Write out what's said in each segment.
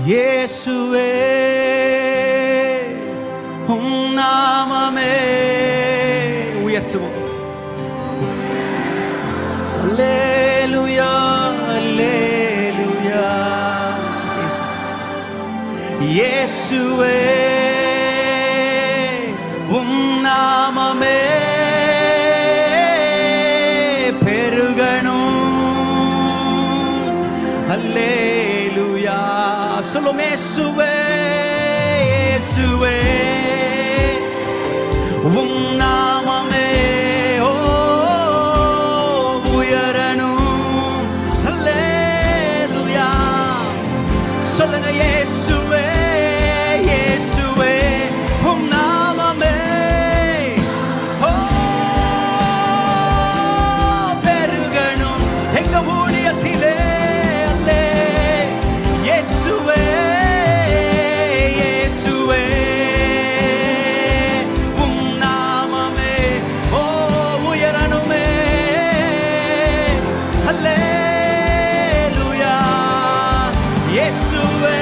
இயேசுவே உம் நாமமே உயர்த்துவோம். அல்லேலூயா அல்லேலூயா. இயேசுவே உம் நாமமே பெருகணும். அல்லேலூயா. சொல்லும் இயேசுவே இயேசுவே உம் நாமமே உயரணும். அல்லேலூயா. சொல்லுங்க இயேசுவே இயேசுவே உம் நாமமே பெருகணும் எங்க ஊழியத்திலே. இயேசுவே இயேசுவே உம் நாமமே உயரணுமே. அல்லேலூயா. இயேசுவே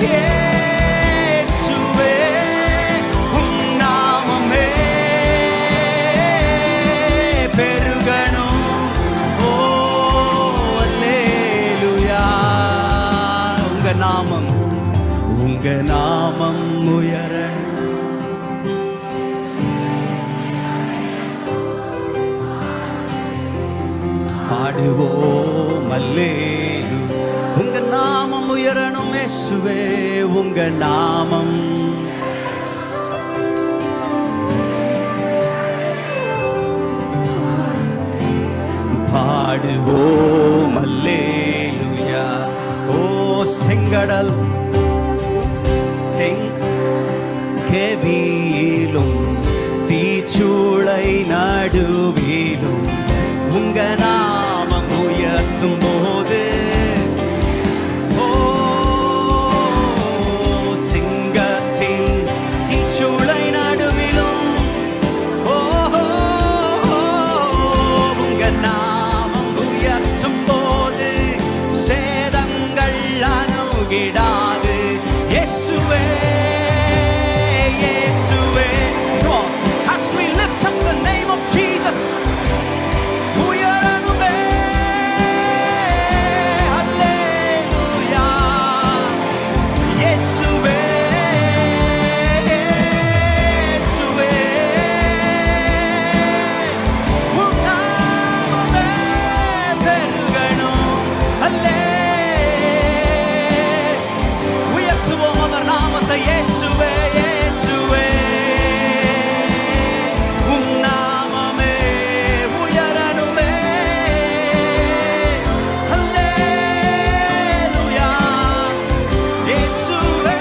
இயேசுவே உம் நாமமே பெருகணும். அல்லேலூயா. உங்க நாமம் உயரணும். பாடுவோம் அல்லேலூயா. உங்க நாமம் உயரணும் இயேசுவே. உங்க நாமம் பாடுவோம் அல்லேலூயா. ஓ செங்கடல் கெபியிலும் தீச்சூளை நடுவிலும் உங்க நாமம் உயர்த்தும் போது சிங்கத்தின் தீச்சூளை நடுவிலும் உங்க நாமம் உயர்த்தும் போது சேதங்கள் அணுகிடாது. இயேசுவே இயேசுவே. As we lift up the name of Jesus, உயரணுமே. அல்லேலூயா. இயேசுவே இயேசுவே உம் நாமமே பெருகணும். உயர்த்துவோம் அவர் நாமத்தை. இயேசுவே இயேசுவே உம் நாமமே உயரணுமே. அல்லேலூயா. இயேசுவே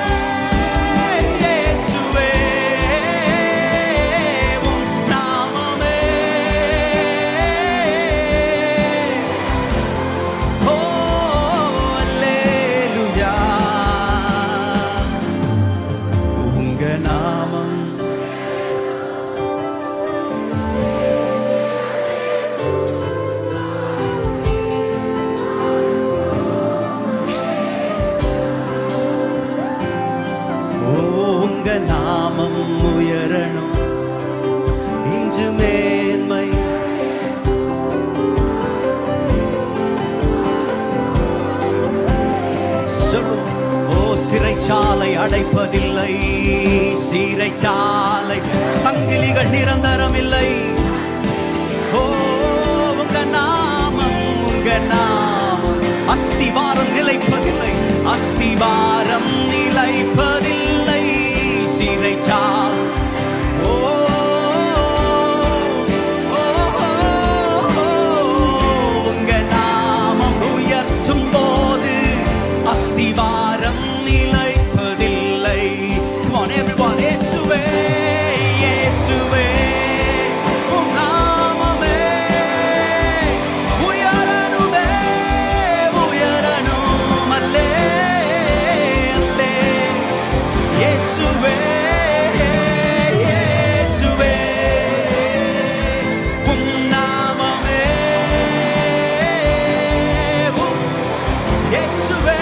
இயேசுவே உம் நாமமே அல்லேலூயா. உங்க நாமம் உங்க நாமம் உயரணும். இன்று மேன்மை சிறைச்சாலை அடைப்பதில்லை. சிறைச்சாலை சங்கிலிகள் நிரந்தரம் இல்லை. உங்க நாமம் அஸ்திவாரம் நிலைப்பதில்லை. அஸ்திவாரம் நிலைப்பதில்லை. சிறைச்சாலை உங்க நாமம் உயர்த்தும் போது அஸ்திவாரம் நிலைப்பதில்லை. Come on everyone. இயேசுவே இயேசுவே உம் நாமமே உயரணுமே உயரணும். அல்லே அல்லே. இயேசுவே இயேசுவே உம் நாமமே இயேசுவே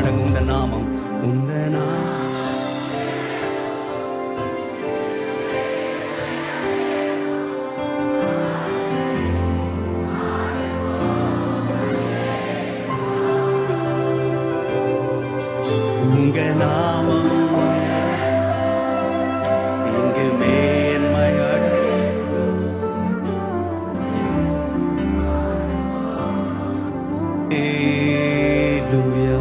பாருங்க, உங்க நாமம், உங்க நாமம். உங்க நாமம் இங்கு மேன்மையடையும். ஹல்லேலூயா.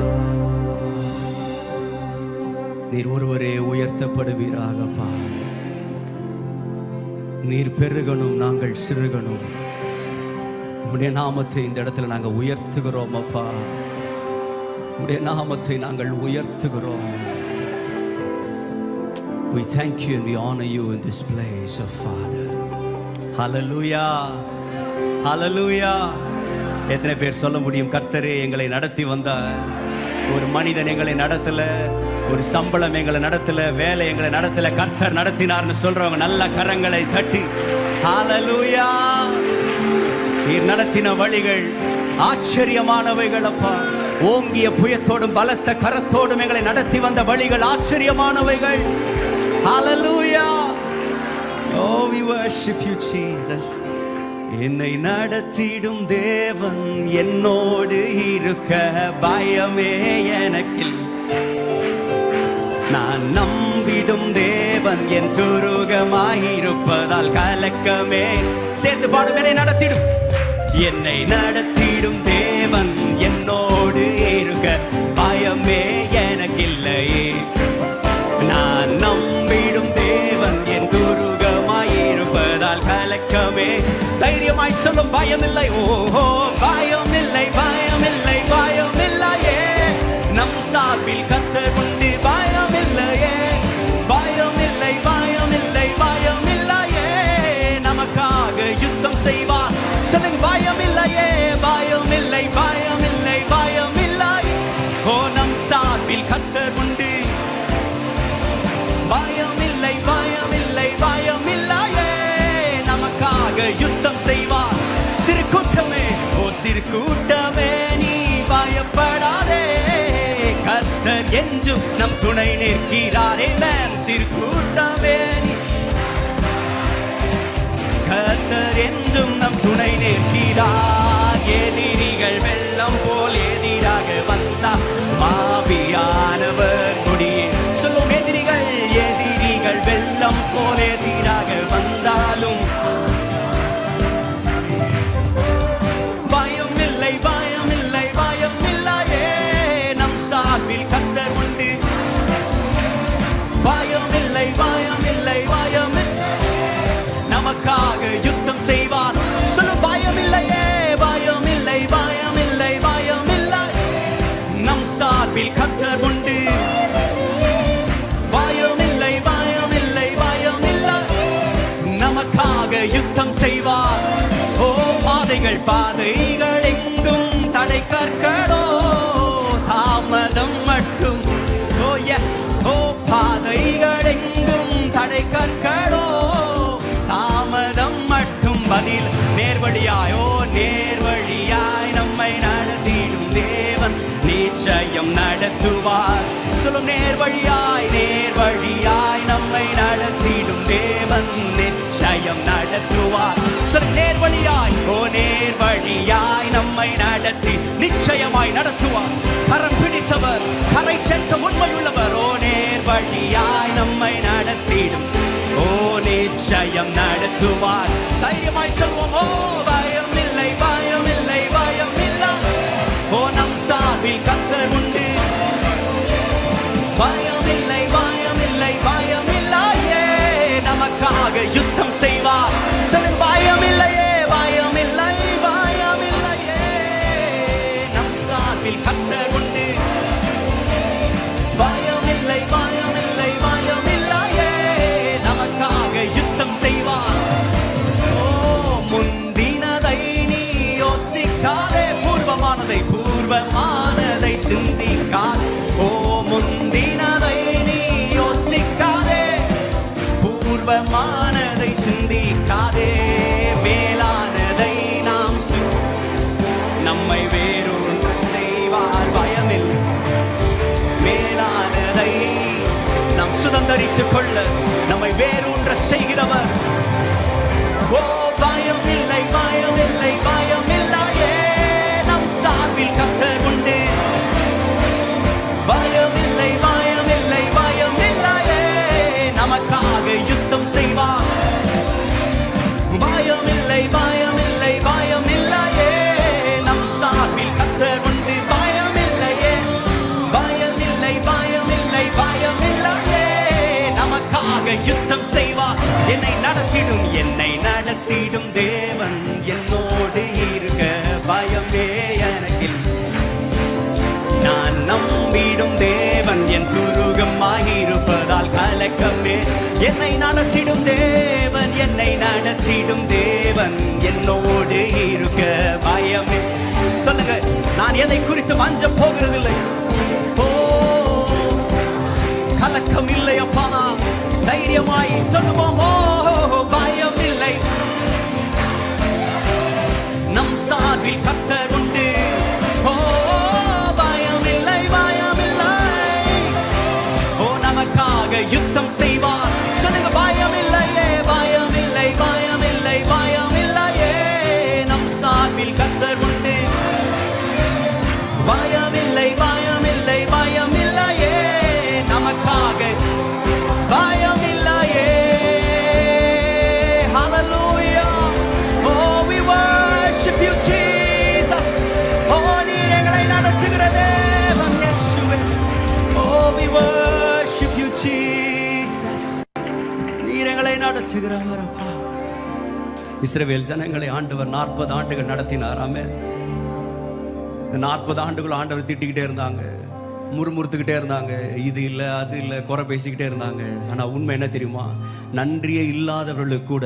நீர் ஒருவரே உயர்த்தப்படுவீராகப்பா. நீர் பெருகணும், நாங்கள் சிறுகணும். உம்முடைய நாமத்தை இந்த இடத்துல நாங்கள் உயர்த்துகிறோம் அப்பா. உம்முடைய நாமத்தை நாங்கள் உயர்த்துகிறோம். We thank you and we honor you in this place, oh Father. Hallelujah. Hallelujah. எத்தனை பேர் சொல்ல முடியும், கர்த்தரே எங்களை நடத்தி வந்தார். ஒரு மனிதன் எங்களை நடத்தல, ஒரு சம்பளம் எங்களை நடத்தல, வேலை எங்களை நடத்தல, கர்த்தர் நடத்தினார்னு சொல்றவங்க நல்ல கரங்களை தட்டி ஹalleluya. நீர் நடத்தின வழிகள் ஆச்சரியமானவைகள் அப்பா. ஓங்கிய புயத்தோடும் பலத்த கரத்தோடும் எங்களை நடத்தி வந்த வழிகள் ஆச்சரியமானவைகள். Hallelujah. Oh, we worship you, Jesus. என்னை நடத்திடும் தேவன் என்னோடு இருக்க பயமே எனக்கில். நான் நம்பிடும் தேவன் என் துருகமாயிருப்பதால் கலக்கமே. சேர்ந்து பாடும், என்னை நடத்திடும், என்னை நடத்திடும் தேவன் என்னோடு இருக்க பயமே எனக்கில்லையே. நான் நம்பிடும் தேவன் என் துருகமாயிருப்பதால் கலக்கமே. தைரியமாய் சொல்லும், பயமில்லை, ஓஹோ பயமில்லை, பயமில்லை, பயமில்லையே. நம் சார்பில் கர்த்தர் உண்டு, பயமில்லையே, பயமில்லை, பயமில்லை, பயமில்லையே. நமக்காக யுத்தம் செய்வார். சொல்லுங்க, பயமில்லையே, பயமில்லை, பயமில்லை, பயமில்லை. ஓ, நம் சார்பில் கர்த்தர் உண்டு, பயமில்லை, பயமில்லை, பயமில்லையே. நமக்காக யுத்தம் செய்வார். சிறு கூட்டமே, ஓ சிறு கூட்டமே, நீ பயப்படாதே, கர்த்தர் என்றும் நம் துணை நிற்கிறாரே. சிறு கூட்டமே, நீ கர்த்தர் என்றும் நம் துணை நிற்கிறார். எதிரிகள் வெள்ளம் போல் எதிராக வந்தார், மாவியானவர் கொடியே. சொல்லும், எதிரிகள், எதிரிகள் வெள்ளம் போல் எதிராக வந்தாலும் பயமில்லை, பயமில்லை, பயமில்லையே. நம் சார்பில் கர்த்தர் உண்டு, பயமில்லை, பயமில்லை, பயமில்லை. நமக்காக யுத்தம் செய்வார். சொல்லு, பயமில்லையே, பயமில்லை, பயமில்லை, பயமில்லை. நம் சார்பில் கர்த்தர் உண்டு, பயமில்லை, பயமில்லை, பயமில்லை. நமக்காக யுத்தம் செய்வார். ஓ, பாதைகள், பாதைகள் எங்கும் தடை கற்களோ, தாமதம் மட்டும். ஓ எஸ், ஓ பாதைகள் எங்கும் தடை கற்களோ, தாமதம் மட்டும். பதில் நேர்வழியாய், ஓ நேர்வழியாய் நம்மை நடத்திடும் தேவன் நிச்சயம் நடத்துவார். சொல்லும், நேர்வழியாய், நேர்வழியாய் நம்மை நடத்திடும் தேவன் நிச்சயம் நடத்துவார். சொல்லும், நேர்வழியாய், ஓ நேர்வழியாய் நம்மை நடத்தி நிச்சயமாய் நடத்துவார். கரம் பிடித்தவர், கரை சேர்க்க உண்மையுள்ளவர். ஓ நேர்வழியாய் நம்மை நடத்திடும், ஓ நிச்சயம் நடத்துவார். தைரியமாய் சொல்வோம், ஓ பயமில்லை, பயமில்லை, பயமில்லை. ஓ, நம் சார்பில் கர்த்தர் உண்டு, பயமில்லை, பயமில்லை, பயமில்லையே. நமக்காக யுத்தம் செய்வார். சொல்லுங்க, பயமில்லையே, பயமில்லை, பயமில்லையே. நம் சார்பில் கர்த்தர் உண்டு, பயமில்லை, பயமில்லை, பயமில்லையே. நமக்காக யுத்தம் செய்வார். ஓ, முந்தின என்னை நடத்திடும் தேவன் என்னோடு இருக்க பயமே எனக்கு. நான் நம்பிடும் தேவன் என் துருகமாயிருப்பதால் கலக்கமே. என்னை நடத்திடும் தேவன் என்னோடு இருக்க பயமே. சொல்லுங்க, நான் எதை குறித்து அஞ்ச போகிறதில்லை. கலக்கம் இல்லை அப்பா. தைரியமாய் சொல்லுவோம், பயம் இல்லை. நம் சார்பில் கர்த்தர் உண்டு. பயம் இல்லை, பயம் இல்லை. நமக்காக யுத்தம் செய்வார். சொல்லுங்க, பயம் இல்லையே, பயம் இல்லை, பயம் இல்லை, பயம் இல்லையே. நம் சார்பில் கர்த்தர் உண்டு. பயம் இல்லை, பயம் இல்லை, பயம் இல்லையே. நமக்காக பயம் இல்லையே. Hallelujah. Oh, we worship you, Jesus. Oh, நீர் எங்களை நடத்துகிற தேவன் இயேசுவே. Oh, we worship you, Jesus. நீர் எங்களை நடத்துகிறவர் அப்பா. இஸ்ரவேல் ஜனங்களை ஆண்டவர் 40 ஆண்டுகள் நடத்தினார். ஆமென். 40 ஆண்டுகள் ஆண்டவர் திட்டிக்கிட்டே இருந்தாங்க, முறுமுறுத்துக்கிட்டே இருந்தாங்க, இது இல்லை அது இல்லை, குறை பேசிக்கிட்டே இருந்தாங்க. ஆனால் உண்மை என்ன தெரியுமா? நன்றியே இல்லாதவர்களுக்கு கூட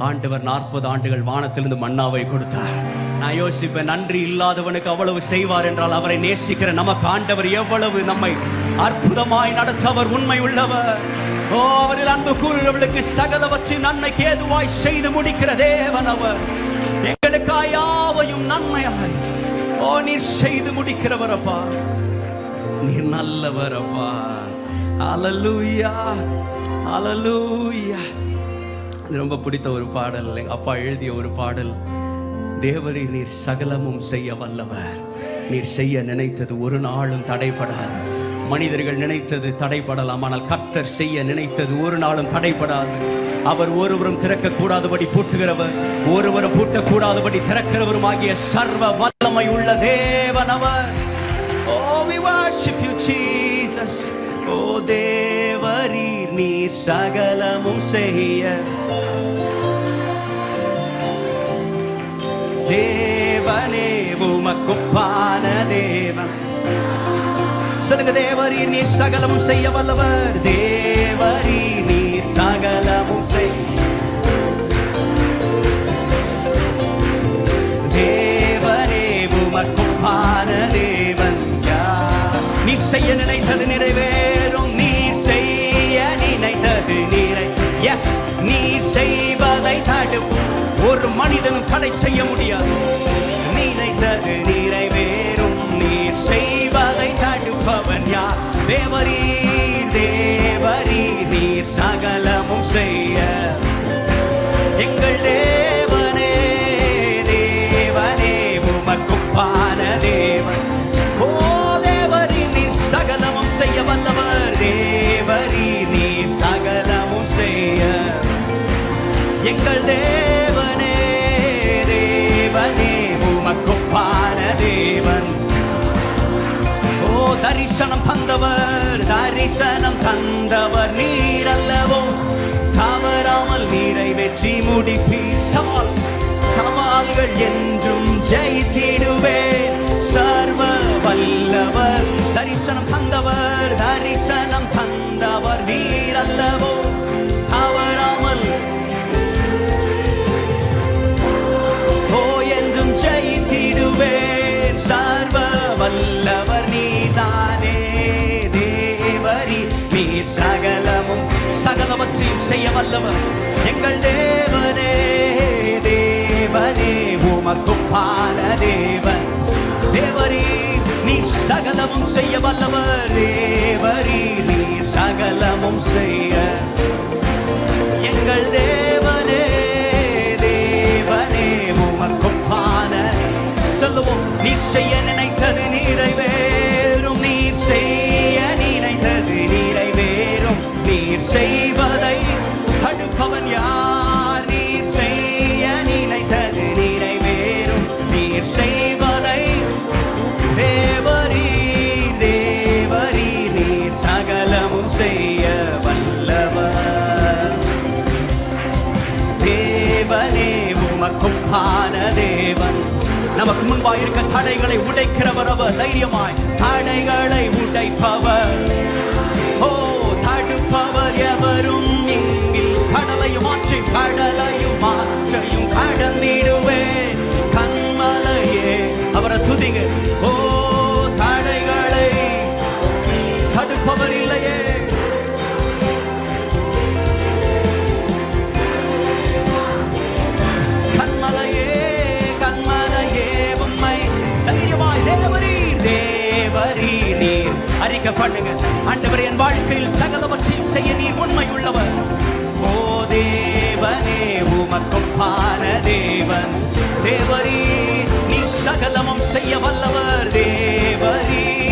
ஆண்டவர் 40 ஆண்டுகள் வானத்திலிருந்து மன்னாவை கொடுத்தார். நான் யோசிப்பேன், நன்றி இல்லாதவனுக்கு அவ்வளவு செய்வார் என்றால் அவரை நேசிக்கிற நமக்கு ஆண்டவர் எவ்வளவு நம்மை அற்புதமாய் நடத்த அவர் உண்மை உள்ளவர். அவரில் அன்பு கூறுகிறவர்களுக்கு சகலவற்றின் நன்மைக்கு ஏதுவாய் செய்து முடிக்கிற தேவன் அவர். எங்களுக்காய் யாவையும் நன்மையாய் நீர் செய்து முடிக்கிறவர் அப்பா. நீர் நல்லவர் அப்பா. ஹல்லேலூயா, ஹல்லேலூயா. ரொம்ப பிடித்த ஒரு பாடல், எங்க அப்பா எழுதிய ஒரு பாடல். தேவரே நீர் சகலமும் செய்ய வல்லவர். நீர் செய்ய நினைத்தது ஒரு நாளும் தடைபடாது. மனிதர்கள் நினைத்தது தடைபடலாம், ஆனால் கர்த்தர் செய்ய நினைத்தது ஒரு நாளும் தடைபடாது. அவர் ஒருவரும் திறக்க கூடாதபடி பூட்டுகிறவர், ஒருவரும் பூட்டக்கூடாதபடி திறக்கிறவரும் ஆகிய சர்வ வல்லமை உள்ள தேவன் அவர். Oh, we worship you, Jesus. Oh, தேவரீர் நீர் சகலமும் செய்ய. தேவனே உமக்குப்பான தேவன். சொல்லுங்க, தேவரீர் நீர் சகலமும் செய்ய வல்லவர். தேவரீர் நீர் சகலமும் செய்ய. தேவனே உமக்குப்பான தேவன். நீர் செய்ய நினைத்தது நிறைவேறும். நீர் செய்ய நினைத்தது எஸ் நீர் செய்வதை தடுக்கும் ஒரு மனிதனும் தடை செய்ய முடியாது. நினைத்தது நிறைவேறும். நீர் செய்வதை தடுப்பவன் யார்? தேவரீர், தேவரீர் நீர் சகலமும் செய்ய. எங்கள் தேவனே, தேவனே உமக்குப்பான தேவன். ஓ தேவரீர் நீர் சகலமும் செய்ய வல்லவர். தேவரீர் நீர் சகலமும் செய்ய. எங்கள் தேவனே, தேவனே உமக்குப்பான தேவன். ஓ தரிசனம் தந்தவர், தரிசனம் தந்தவர் நீர் அல்லவோ. தவறாமல் நிறைவேற்றி முடிப்பீர். சவால்கள் என்றும் ஜெயித்திடுவேன். சர்வ வல்லவர். தரிசனம் தந்தவர், தரிசனம் தந்தவர் நீர் அல்லவோ. தவறாமல் என்றும் ஜெயித்திடுவேன். சர்வ வல்லவர் நீதானே. தேவரீ நீர் சகலமும் சகலவற்றையும் செய்ய வல்லவர். எங்கள் தேவனே, தேவனே உமக்குப்பான தேவன். தேவரீ நீர் சகலமும் செய்ய வல்லவர். தேவரீ நீர் சகலமும் செய்ய. எங்கள் தேவனே, தேவனே உமக்குப்பான. சொல்லுவோம், நீர் செய்ய நினைத்தது நிறைவேறும். நீர் செய்ய நினைத்தது நிறைவேறும். நீர் செய்வதை தடுப்பவன் யார்? நீர் செய்ய நினைத்தது நிறைவேறும். நீர் செய்வதை. தேவரீர், தேவரீர் நீர் சகலமும் செய்ய வல்லவர். ஒப்பான தேவன். நமக்கு முன்பாக இருக்க தடைகளை உடைக்கிறவர் அவர். தைரியமாய் தடைகளை உடைப்பவர். ஓ, தடுப்பவர் எவரும் இங்கில். கடலையும் ஆற்றை கடலையும் ஆற்றையும் கடந்திடுவே. கண்மலையே அவரை துதிங்க. ஓ, தடைகளை தடுப்பவர் இல்லையே. கண்மலையே கண்மலையே உம்மை தைரியமாய் தேவரீர் தேவரீர் நீர் அறிக்கை பண்ணுங்க. ஆண்டவர், என் வாழ்க்கையில் சகலவற்றையும் செய்ய நீர் உண்மை உள்ளவர். ஓ தேவனே, உமக்கொப்பான தேவன். தேவரீர் நீ சகலமும் செய்ய வல்லவர். தேவரீர்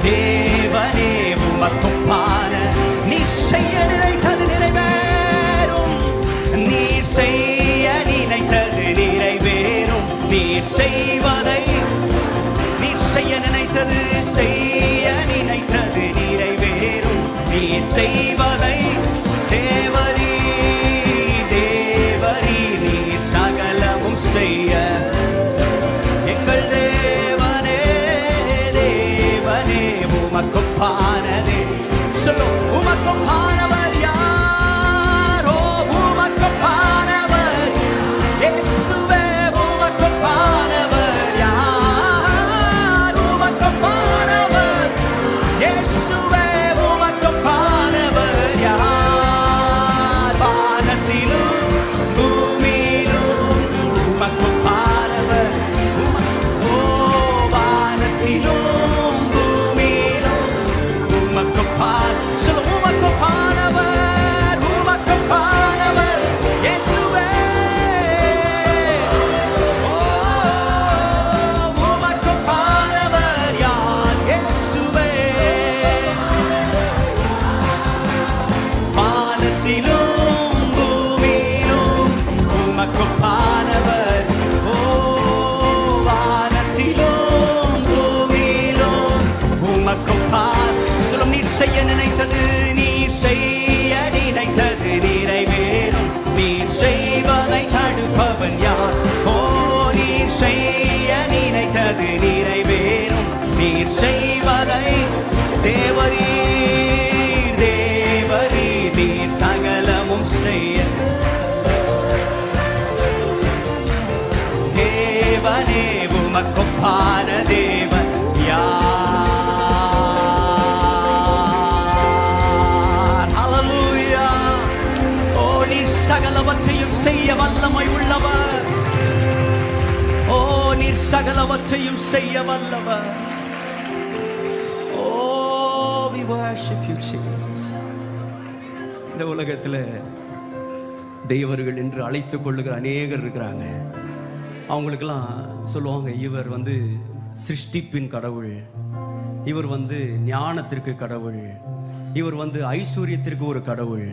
தேவனே, உமக்கொப்பான நீ செய்ய நினைத்தது நிறைவேறும். நீ செய்ய நினைத்தது நிறைவேறும். நீ செய்வதை நீ செய்ய நினைத்தது செய்ய நினைத்தது நிறைவேறும். நீ செய்வதை தேவரீ தேவரீ நீ சகலமும் செய்ய எங்கள் தேவனே தேவனே உமக்கொப்பானதே. சொல்லு, உமக்கொப்பானவர் யாரோ? உமக்கொப்பானவர் இயேசுவே. உமக்கொப்பானவர் யார்? உமக்கொப்பானவர் இயேசுவே. உமக்கொப்பானவர் யார்? வானத்திலும் பூமியிலும் உமக்கொப்பானவர். ஓ, வானத்திலும் பூமியிலும் உமக்கொப்பான். சொல்லு, உமக்கொப்பானவர் உமக்கொப்பானவர் இயேசுவே. ஓ, உமக்கொப்பானவர் யார்? இயேசுவே. வானத்திலும் பூமியிலும் உமக்கொப்பானவர். ஓ, வானத்திலும் பூமியிலும் உமக்கொப்பான். சொல்லும், நீ செய்ய நினைத்தது நீ செய்ய நினைத்தது நிறைவேறும். நீ செய்வதை தடுப்பவன் யார்? ஓ, நீ செய்ய நினைத்தது நிறைவேறும். நீ செய்வதை தேவரீர் தேவரீர் நீ சகலமும் செய்ய. தேவனே, உமக்கொப்பான தேவன் யார்? ஹல்லேலூயா. ஓ, நீ சகலவற்றையும் செய்ய வல்லமை உள்ளவர். ஓ, நீர் சகலவற்றையும் செய்ய வல்லவர். ஓ, we worship you Jesus. இந்த உலகத்தில் தெய்வர்கள் என்று அழைத்துக் கொள்ளுகிற அநேகர் இருக்கிறாங்க. அவங்களுக்கெல்லாம் சொல்லுவாங்க, இவர் வந்து சிருஷ்டிப்பின் கடவுள், இவர் வந்து ஞானத்திற்கு கடவுள், இவர் வந்து ஐஸ்வர்யத்திற்கு ஒரு கடவுள்,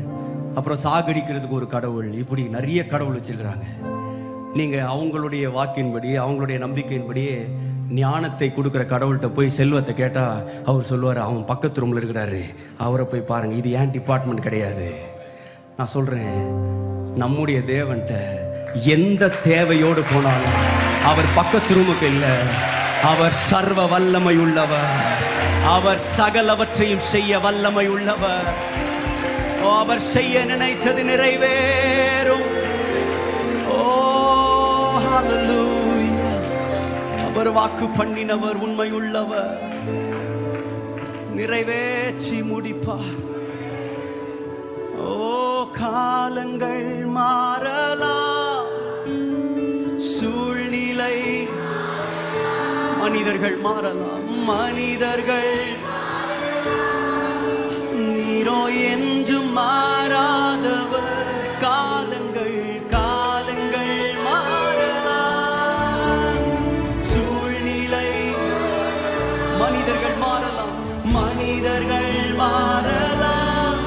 அப்புறம் சாகடிக்கிறதுக்கு ஒரு கடவுள். இப்படி நிறைய கடவுள் வச்சிருக்கிறாங்க. நீங்கள் அவங்களுடைய வாக்கின்படி அவங்களுடைய நம்பிக்கையின்படியே ஞானத்தை கொடுக்குற கடவுள்கிட்ட போய் செல்வத்தை கேட்டால் அவர் சொல்லுவார், அவன் பக்கத்து ரூமில் இருக்கிறாரு, அவரை போய் பாருங்கள், இது ஏன் டிபார்ட்மெண்ட் கிடையாது. நான் சொல்கிறேன், நம்முடைய தேவன்கிட்ட எந்த தேவையோடு போனாலும் அவர் பக்கத்து ரூமுக்கு இல்லை. அவர் சர்வ வல்லமை உள்ளவர். அவர் சகலவற்றையும் செய்ய வல்லமை உள்ளவர். அவர் செய்ய நினைத்தது நிறைவேறும். ஓ, ஹல்லேலூயா. அவர் வாக்கு பண்ணினவர் உண்மை உள்ளவர். நிறைவேற்றி முடிப்பார். ஓ, காலங்கள் மாறலாம், சூழ்நிலை மனிதர்கள் மாறலாம், மனிதர்கள் நீரோ என்றும் மாறாதவர். காலங்கள் காலங்கள் மாறலாம், சூழ்நிலை மனிதர்கள் மாறலாம், மனிதர்கள் மாறலாம்,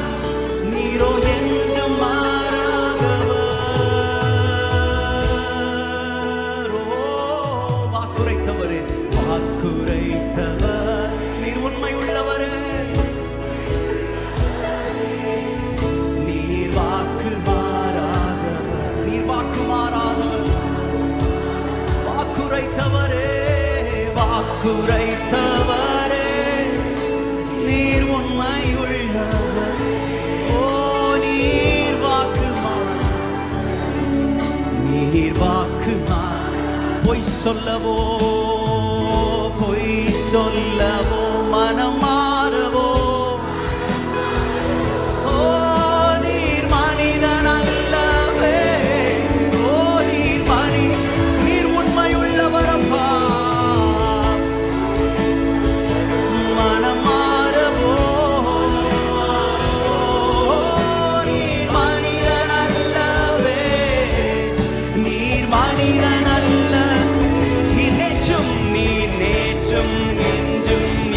நீரோ என்றும் மாறாதவர். ஓ, வாக்குரைத்தவரே, வாக்குரைத்தவர் நீர் உண்மை வாக்குரைத்தவரே நீர் உண்மை உள்ளவர். ஓ நீர் வாக்குமா பொய் சொல்லவோ மனம் மாறவோ. ஓ நீர் மனிதன் அல்லவே. ஓ நீர் உண்மை உள்ளவரப்பா. மனம் மாறவோ. நீர் மனிதன் அல்லவே. நீர் மனிதன் அல்ல. நீர் நேற்றும்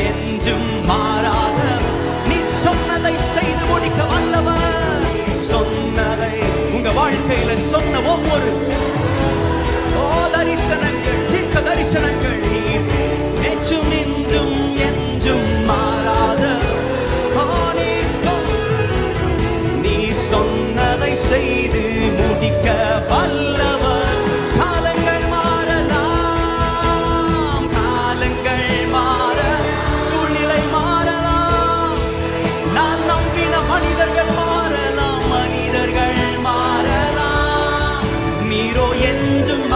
என்றும் மாறாத. நீ சொன்னதை செய்து முடிக்க வல்லவர். சொன்னதை உங்க வாழ்க்கையில சொன்ன ஒவ்வொரு தரிசனங்கள், தீர்க்க தரிசனங்கள், நீர் நேற்றும் இன்றும் என்றும் மாறாத. நீ சொன்னதை செய்து முடிக்க வல்லவர். காலங்கள் மாறலாம், காலங்கள் மாற, சூழ்நிலை மாறலாம். நான் நம்பின மனிதர்கள் மாறலாம், மனிதர்கள் மாறலாம். நீரோ என்றும்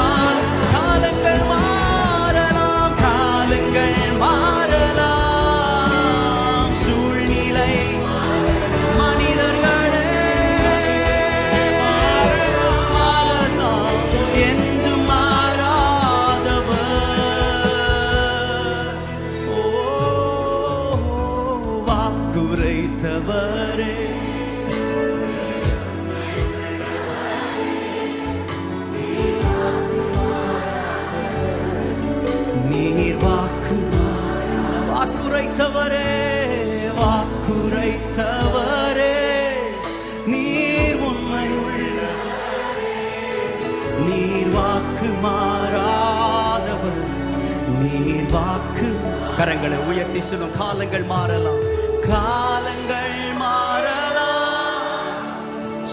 காலங்கள் மாறலாம், காலங்கள் மாறலாம். சூழ்நிலை மனிதர்களே மாறலாம், என்றும் மாறாதவர். ஓ வாக்குரைத்தவரே நீர் வாக்குரைத்தவரே நீர் உண்மை உள்ளவர். நீர் வாக்கு மாறாதவர். நீர் வாக்கு. கரங்களை உயர்த்தி சொல்லும். காலங்கள் மாறலாம், காலங்கள் மாறலாம்.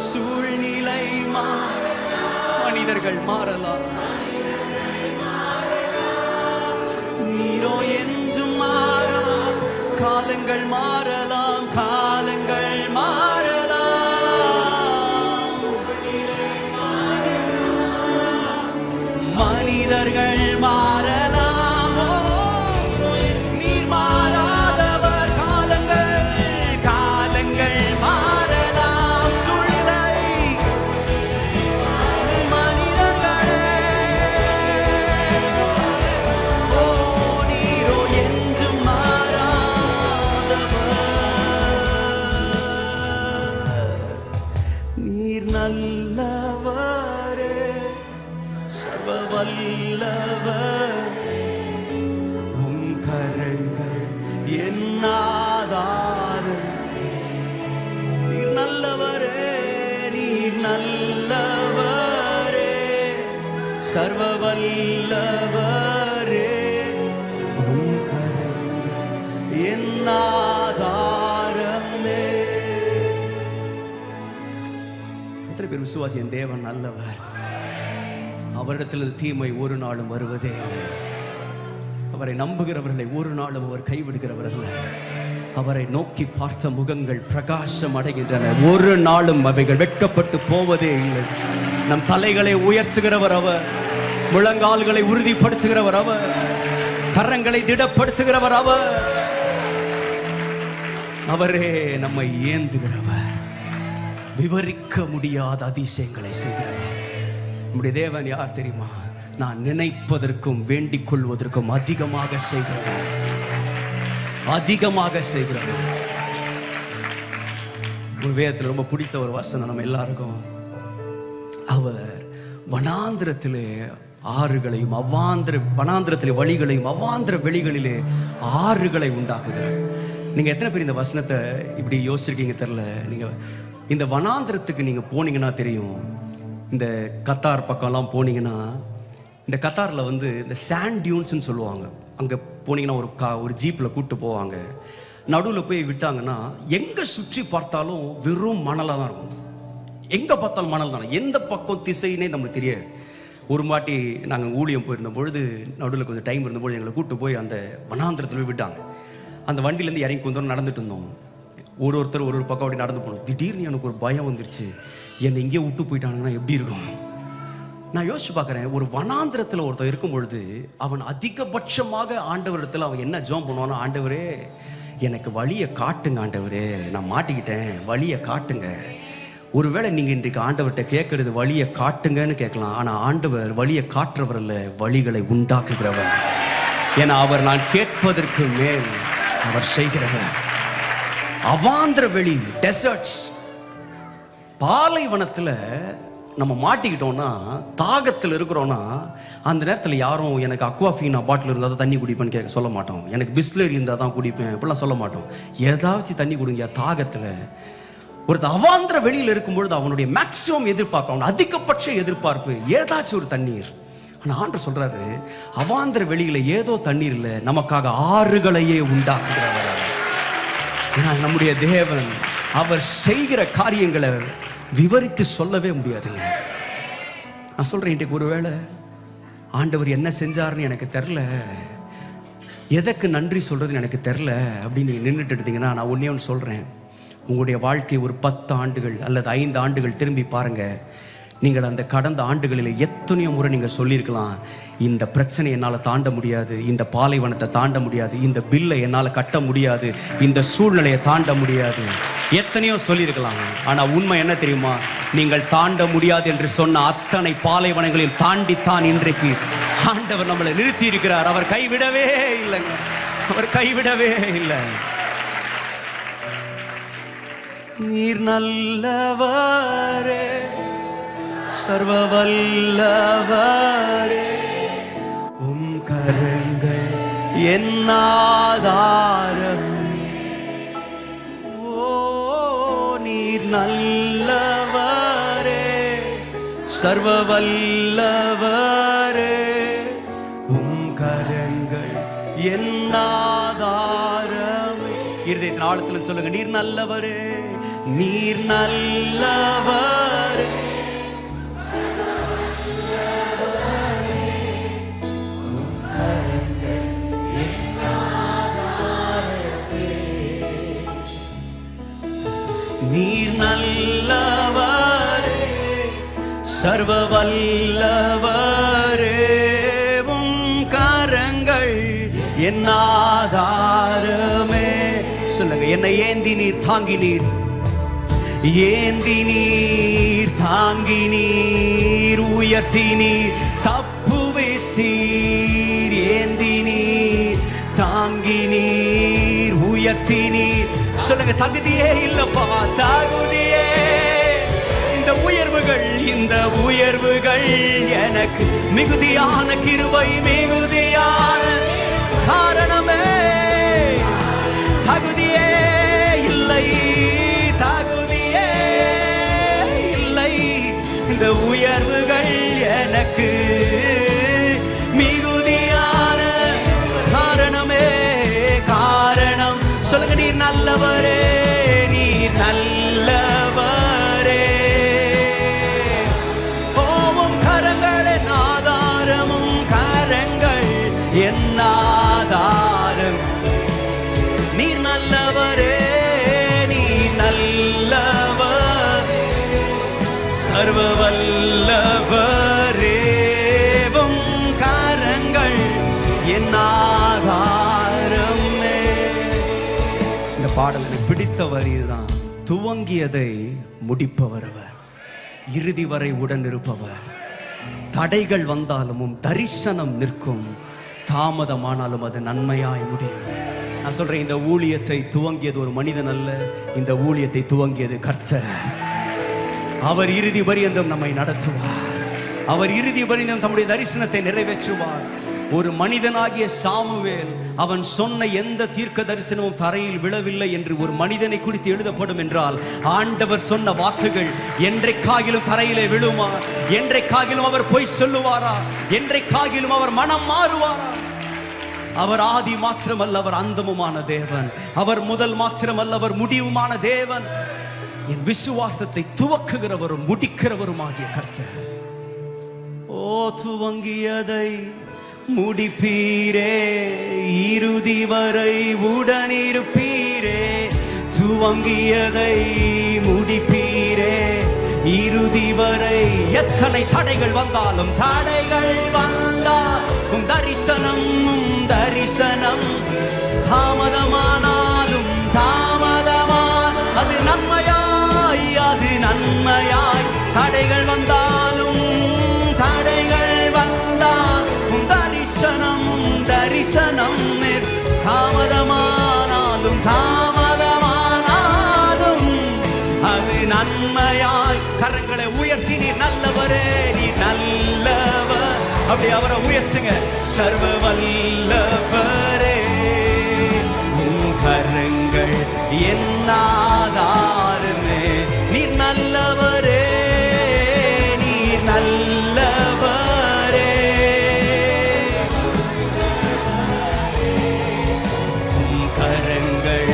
சூழ்நிலை மாறலாம், மனிதர்கள் மாறலாம். நீரோ என்றும் மாறலாம். காலங்கள் மாறலாம், காலங்கள் மாறலாம். மனிதர்கள் மாறலாம். நீர் மாறாதவர். காலங்கள் மாறலாம். சூழ்நிலை மனிதர்களே. ஓ நீரோ என்றும் மாறாதவர். நீர் நல்லவரே, சர்வ வல்லவர். உம் கரங்கள் என் ஆதாரம். நீர் நல்லவரே, நீர் நல்லவரே, சர்வ வல்லவரே. உம் கரங்கள் என் ஆதாரமே. எத்தனை பேர் விசுவாசி? என் தேவன் நல்லவர். அவரிடத்தில் தீமை ஒரு நாளும் வருவதே இல்லை. அவரை நம்புகிறவர்களை ஒரு நாளும் அவர் கைவிடுகிறவர்கள். அவரை நோக்கி பார்த்த முகங்கள் பிரகாசம் அடைகின்றன. ஒரு நாளும் அவைகள் வெட்கப்பட்டு போவதே இல்லை. நம் தலைகளை உயர்த்துகிறவர் அவர். முழங்கால்களை உறுதிப்படுத்துகிறவர் அவர். கரங்களை திடப்படுத்துகிறவர் அவர். அவரே நம்மை ஏந்துகிறவர். விவரிக்க முடியாத அதிசயங்களை செய்கிறவர். நம்முடைய தேவன் யார் தெரியுமா? நான் நினைப்பதற்கும் வேண்டிக் கொள்வதற்கும் அதிகமாக செய்கிறவர். அதிகமாக செய்கிறவர். ஒரு வேதத்தில் ரொம்ப பிடிச்ச ஒரு வசனம் நம்ம எல்லாருக்கும். அவர் வனாந்திரத்திலே ஆறுகளையும் வனாந்திரத்திலே வழிகளையும் அவாந்திர வெளிகளிலே ஆறுகளை உண்டாக்குகிறார். நீங்க எத்தனை பேர் இந்த வசனத்தை இப்படி யோசிச்சிருக்கீங்க தெரியல. நீங்க இந்த வனாந்திரத்துக்கு நீங்க போனீங்கன்னா தெரியும். இந்த கத்தார் பக்கம்லாம் போனீங்கன்னா, இந்த கத்தாரில் வந்து இந்த சாண்ட் டியூன்ஸ்ன்னு சொல்லுவாங்க. அங்கே போனீங்கன்னா ஒரு ஜீப்பில் கூப்பிட்டு போவாங்க. நடுவில் போய் விட்டாங்கன்னா எங்கே சுற்றி பார்த்தாலும் வெறும் மணலாக தான் இருக்கும். எங்கே பார்த்தாலும் மணல் தான். எந்த பக்கம் திசைன்னே நம்மளுக்கு தெரியாது. ஒரு வாட்டி நாங்கள் ஊழியம் போயிருந்த பொழுது நடுவில் கொஞ்சம் டைம் இருந்தபொழுது எங்களை கூப்பிட்டு போய் அந்த வனாந்திரத்தில் போய் விட்டாங்க. அந்த வண்டியிலேருந்து இறங்கி கொஞ்சம் நடந்துட்டு இருந்தோம். ஒருத்தர் ஒரு பக்கம் அப்படி நடந்து போனோம். திடீர்னு எனக்கு ஒரு பயம் வந்துருச்சு, என்னை இங்கேயே விட்டு போயிட்டாங்கன்னா எப்படி இருக்கும். நான் யோசிச்சு பார்க்குறேன், ஒரு வனாந்திரத்தில் ஒருத்தர் இருக்கும் பொழுது அவன் அதிகபட்சமாக ஆண்டவரிடத்தில் அவன் என்ன ஜெபம் பண்ணுவானோ, ஆண்டவரே எனக்கு வழியை காட்டுங்க, ஆண்டவரே நான் மாட்டிக்கிட்டேன், வழியை காட்டுங்க. ஒருவேளை நீங்கள் இன்றைக்கு ஆண்டவர்கிட்ட கேட்கறது வழியை காட்டுங்கன்னு கேட்கலாம். ஆனால் ஆண்டவர் வழியை காட்டுறவர் அல்ல, வழிகளை உண்டாக்குகிறவர். ஏன்னா அவர் நான் கேட்பதற்கு மேல் அவர் செய்கிறவர். அவாந்திர வெளி, டெசர்ட்ஸ், பாலைவனத்தில் நம்ம மாட்டிக்கிட்டோம்னா, தாகத்தில் இருக்கிறோன்னா, அந்த நேரத்தில் யாரும் எனக்கு அக்வாஃபீனா பாட்டில் இருந்தால் தான் தண்ணி குடிப்பேன்னு கேட்க சொல்ல மாட்டோம். எனக்கு பிஸ்லரி இருந்தால் தான் குடிப்பேன் இப்படிலாம் சொல்ல மாட்டோம். ஏதாச்சும் தண்ணி குடிங்க. தாகத்தில் ஒருத்தர் அவாந்திர வெளியில் இருக்கும்பொழுது அவனுடைய மேக்சிமம் எதிர்பார்ப்பு, அவன் அதிகபட்ச எதிர்பார்ப்பு ஏதாச்சும் ஒரு தண்ணீர். ஆனால் ஆண்டவர் சொல்றாரு, அவாந்திர வெளியில ஏதோ தண்ணீர் இல்லை, நமக்காக ஆறுகளையே உண்டாக்குகிறவர். ஏன்னா நம்முடைய தேவன் அவர் செய்கிற காரியங்களை விவரித்து சொல்லவே முடியாதுங்க. நான் சொல்றேன், இன்றைக்கு ஒருவேளை ஆண்டவர் என்ன செஞ்சாருன்னு எனக்கு தெரில, எதற்கு நன்றி சொல்றதுன்னு எனக்கு தெரில அப்படின்னு நீங்கள் நின்றுட்டு எடுத்தீங்கன்னா, நான் ஒன்றே ஒன்று சொல்கிறேன். உங்களுடைய வாழ்க்கை ஒரு 10 ஆண்டுகள் அல்லது 5 ஆண்டுகள் திரும்பி பாருங்கள். நீங்கள் அந்த கடந்த ஆண்டுகளில் எத்தனையோ முறை நீங்கள் சொல்லியிருக்கலாம், இந்த பிரச்சனை என்னால் தாண்ட முடியாது, இந்த பாலைவனத்தை தாண்ட முடியாது, இந்த பில்லை என்னால் கட்ட முடியாது, இந்த சூழ்நிலையை தாண்ட முடியாது, எத்தனையோ சொல்லியிருக்கலாம். ஆனால் உண்மை என்ன தெரியுமா? நீங்கள் தாண்ட முடியாது என்று சொன்ன அத்தனை பாலைவனங்களையும் தாண்டித்தான் இன்றைக்கு ஆண்டவர் நம்மளை நிறுத்தி இருக்கிறார். அவர் கைவிடவே இல்லைங்க, அவர் கைவிடவே இல்லை. நீர் நல்லவரே, சர்வ வல்லவரே, உம் கரங்கள் என் ஆதாரம். ஓ நீர் நல்லவரே, சர்வ வல்லவரே, உம் கரங்கள் என் ஆதாரம். இருதயத்தின் ஆழத்தில் சொல்லுங்க, நீர் நல்லவரே, நீர் நல்லவரே, நீர் நல்லவரே, சர்வ வல்லவரே, உம் கரங்கள் என் ஆதாரமே. சொல்லுங்க, என்னை ஏந்தி நீர் தாங்கி நீர், ஏந்தி நீர் தாங்கி நீர், உயர்த்தி நீர் தப்புவித்தீர். ஏந்தி நீர் தாங்கி நீர், உயர்த்தி நீர். சொல்லுங்க, தகுதியே இல்லப்பா, தகுதியே. இந்த உயர்வுகள் எனக்கு மிகுதியான கிருபை, மிகுதியான காரணமே. தகுதியே இல்லை, தகுதியே இல்லை, இந்த உயர்வுகள் எனக்கு மிகுதியான காரணமே. காரணம் சொல்லுங்க, நீர் நல்லவரே, நீர் நல்லவரே, ஓவும் கரங்கள் என் ஆதாரமும், கரங்கள் என் ஆதாரம். நீர் நல்லவரே, நீர் நல்லவர், சர்வ வல்லவரே, உம் கரங்கள் என் ஆதாரமே. இந்த பாடல் எனக்கு பிடித்த வரி இதுதான். துவங்கியதை முடிப்பவர் அவர், இறுதி வரை உடன் இருப்பவர். தடைகள் வந்தாலும் தரிசனம் நிற்கும், தாமதமானாலும் அது நன்மையாய் முடியும். நான் சொல்றேன், இந்த ஊழியத்தை துவங்கியது ஒரு மனிதன் அல்ல, இந்த ஊழியத்தை துவங்கியது கர்த்தர். அவர் இறுதி பரியந்தம் நம்மை நடத்துவார், அவர் இறுதி பரியந்தம் தம்முடைய தரிசனத்தை நிறைவேற்றுவார். ஒரு மனிதனாகிய சாமுவேல், அவன் சொன்ன எந்த தீர்க்க தரிசனமும் தரையில் விழவில்லை என்று ஒரு மனிதனை குறித்து எழுதப்படும் என்றால், ஆண்டவர் சொன்ன வாக்குகள் என்றைக்காகிலும் தரையிலே விழுமா? என்றைக்காகிலும் அவர் பொய் சொல்லுவாரா? என்றைக்காகிலும் அவர் மனம் மாறுவாரா? அவர் ஆதி மாத்திரமல்ல, அவர் அந்தமுமான தேவன். அவர் முதல் மாத்திரமல்ல, அவர் முடிவுமான தேவன். என் விசுவாசத்தை துவக்குகிறவரும் முடிக்கிறவரும் ஆகிய கர்த்தர். ஓ துவங்கியதை முடிப்பீரே, இறுதி வரை உடனிருப்பீரே. துவங்கியதை முடிப்பீரே, இறுதி வரை. எத்தனை தடைகள் வந்தாலும் தரிசனம் தரிசனம் தாமதமானாலும் அது நன்மையாய், அது நன்மையாய். தடைகள் வந்தாலும் தரிசனம் தரிசனம் தாமதமானாலும் அது நன்மையாய். கரங்களை உயர்த்தி நீர் நல்லவரே, நீர் நல்லவர். அப்படி அவரை உயர்த்துங்க. சர்வ வல்லவரே, உன் கரங்கள் என் ஆதாரமே. நீர் நல்லவரே, நீர் நல்லவரே. உன் கரங்கள்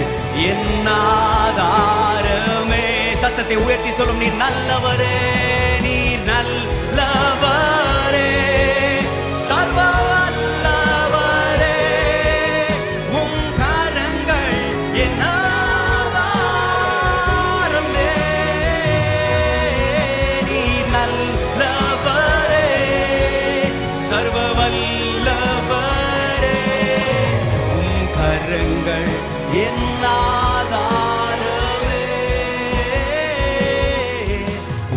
என் ஆதாரமே. சத்தத்தை உயர்த்தி சொல்லும். நீர் நல்லவரே, நீர் நல்லவரே. சர்வ வல்லவரே, உம் கரங்கள் என் ஆதாரமே. நீர் நல்லவரே, சர்வ வல்லவரே, உம் கரங்கள் என் ஆதாரமே.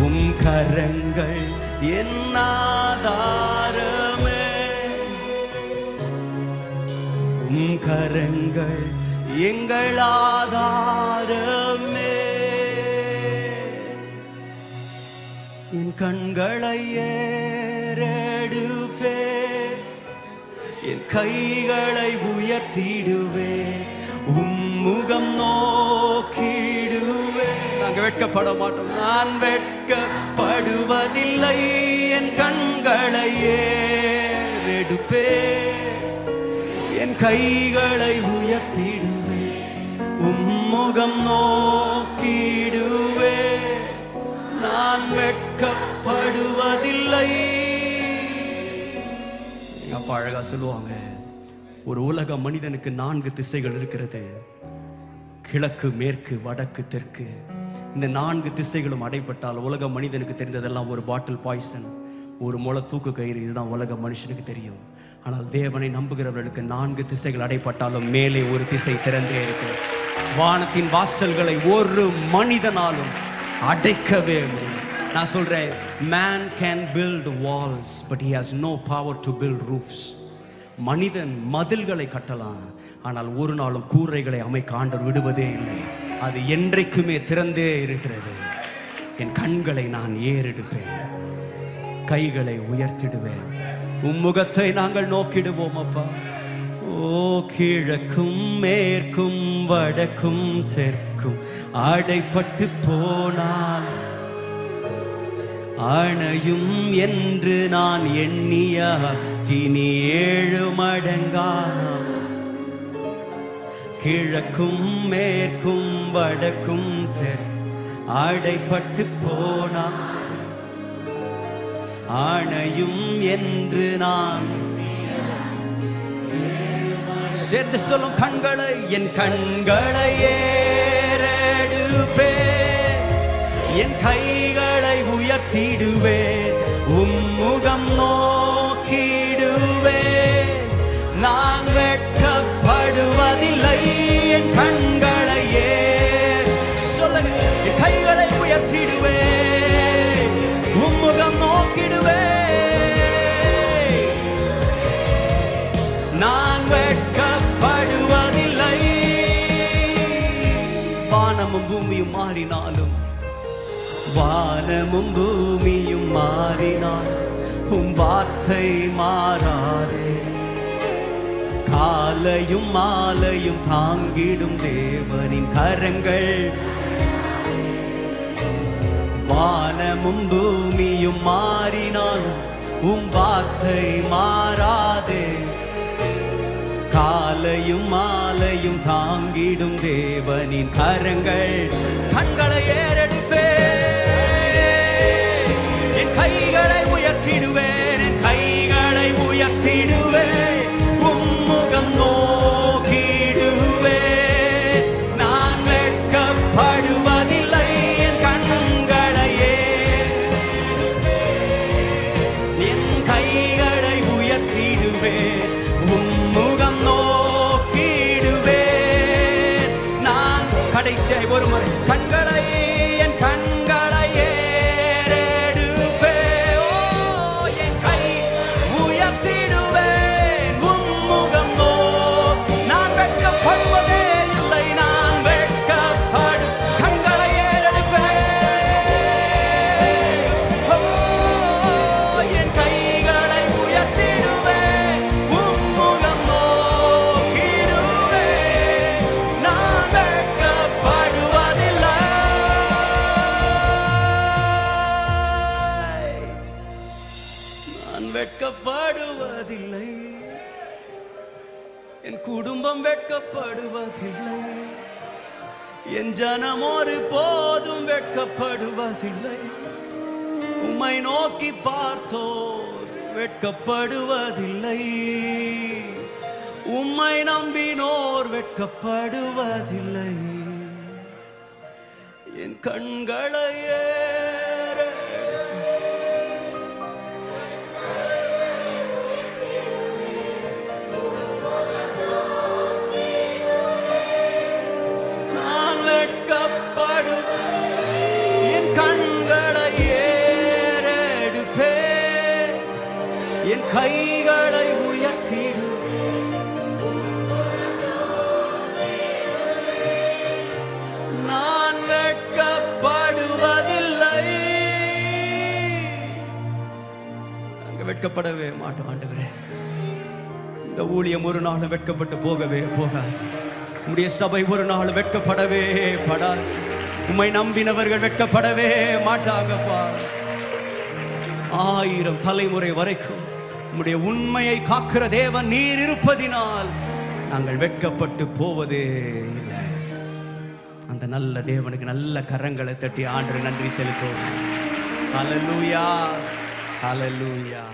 உம் கரங்கள் என் ஆதாரமே. உம் கரங்கள் எங்கள் ஆதாரமே. என் கண்களை ஏறெடுப்பே, என் கைகளை உயர்த்திடுவே, உம்முகம் நோக்கிடுவே. நாங்கள் வெட்கப்பட மாட்டோம், நான் வெட்கப்படுவதில்லை. என் கண்களை ஏறெடுப்பே, என் கைகளை உயர்த்திடுவே, உம்முகம் நோக்கிடுவே, நான் வெட்கப்படுவதில்லை. எங்க அப்பா அழகா சொல்லுவாங்க, ஒரு உலக மனிதனுக்கு 4 திசைகள் இருக்கிறது. கிழக்கு, மேற்கு, வடக்கு, தெற்கு. இந்த 4 திசைகளும் அடைப்பட்டால் உலக மனிதனுக்கு தெரிந்ததெல்லாம் ஒரு பாட்டில் பாய்சன், ஒரு முளை தூக்கு கயிறு. இதுதான் உலக மனுஷனுக்கு தெரியும். ஆனால் தேவனை நம்புகிறவர்களுக்கு 4 திசைகள் அடைப்பட்டாலும் மேலே ஒரு திசை திறந்தே இருக்கு. வானத்தின் வாசல்களை ஒரு மனிதனாலும் அடைக்கவே முடியும். நான் சொல்றேன், man can build walls but he has no power to build roofs. மனிதன் மதில்களை கட்டலாம், ஆனால் ஒரு நாளும் கூரைகளை அமைக்க ஆண்டவர் விடுவதே இல்லை. அது என்றைக்குமே திறந்தே இருக்கிறது. என் கண்களை நான் ஏறெடுப்பேன், கைகளை உயர்த்திடுவேன், உம்முகத்தை நாங்கள் நோக்கிடுவோம் அப்பா. ஓ கிழக்கும் மேற்கும் வடக்கும் தெற்கும் அடைப்பட்டு போனால் அணையும் என்று நான் எண்ணிய இனி 7 மடங்கான. கிழக்கும் மேற்கும் வடக்கும் அடைப்பட்டு போனால் அணையும் என்று நான் சேர்த்து சொல்லும். கண்களை, என் கண்களை ஏறெடுப்பே, என் கைகளை உயர்த்திடுவே, உம்முகம் நோக்கிடுவே, நான் வெட்கப்படுவதில்லை. என் கண்களை சொல்லுங்க, என் கைகளை உயர்த்திடுவே, உம்முகம் நோக்கிடுவே, நான் வெட்கப்படுவதில்லை. வானமும் பூமியும் மாறினாலும், வானமும் பூமியும் மாறினால் உம் வார்த்தை மாறாதே. காலையும் மாலையும் தாங்கிடும் தேவனின் கரங்கள். வானமும் பூமியும் மாறினால் உம் வார்த்தை மாறாதே. காலையும் மாலையும் தாங்கிடும் தேவனின் கரங்கள். கண்களை ஏறெடுப்பே, என் கைகளை உயர்த்திடுவேன், என் கடைசியாய் ஒரு முறை கண்களை என் கண்களை ஏறெடுப்பே, ஓ என் கை உயர்த்திடுவேன் உம்முகம் நோ. நான் வெட்கப்படுவதே இல்லை, நான் வெட்கப்படு கண்களை ஏறெடுப்பேன், ஓ என் கைகளை உயர்த்திடுவேன் உம்முகம் நோக்கிடுவேன். நான் வெட்கப்படுவதில்லை, நான் வெட்கப்படுவதில்லை. என் குடும்பம் வெட்கப்படுவதில்லை, என் ஜனம் ஒரு போதும் வெட்கப்படுவதில்லை. உம்மை நோக்கி பார்த்தோர் வெட்கப்படுவதில்லை, உம்மை நம்பினோர் வெட்கப்படுவதில்லை. என் கண்களை ஏற நான் வெட்கப்படு, என் கண்களை ஏறெடுப்பே, என் கைகளை உயர்த்திடு. நான் வெட்கப்படுவதில்லை, அங்க வெட்கப்படவே மாட்டோம் ஆண்டவரே. இந்த ஊழியம் ஒரு நாள் வெட்கப்பட்டு போகவே போகாது. உம்முடைய சபை ஒரு நாள் வெட்கப்படவே படாது. உம்மை நம்பினவர்கள் வெட்கப்படவே மாட்டாங்கப்பா. 1000 தலைமுறை வரைக்கும் உம்முடைய உண்மையை காக்கிற தேவன் நீர் இருப்பதினால் நாங்கள் வெட்கப்பட்டு போவதே இல்லை. அந்த நல்ல தேவனுக்கு நல்ல கரங்களை தட்டி ஆண்டு நன்றி செலுத்துவோம். ஹல்லேலூயா, ஹல்லேலூயா.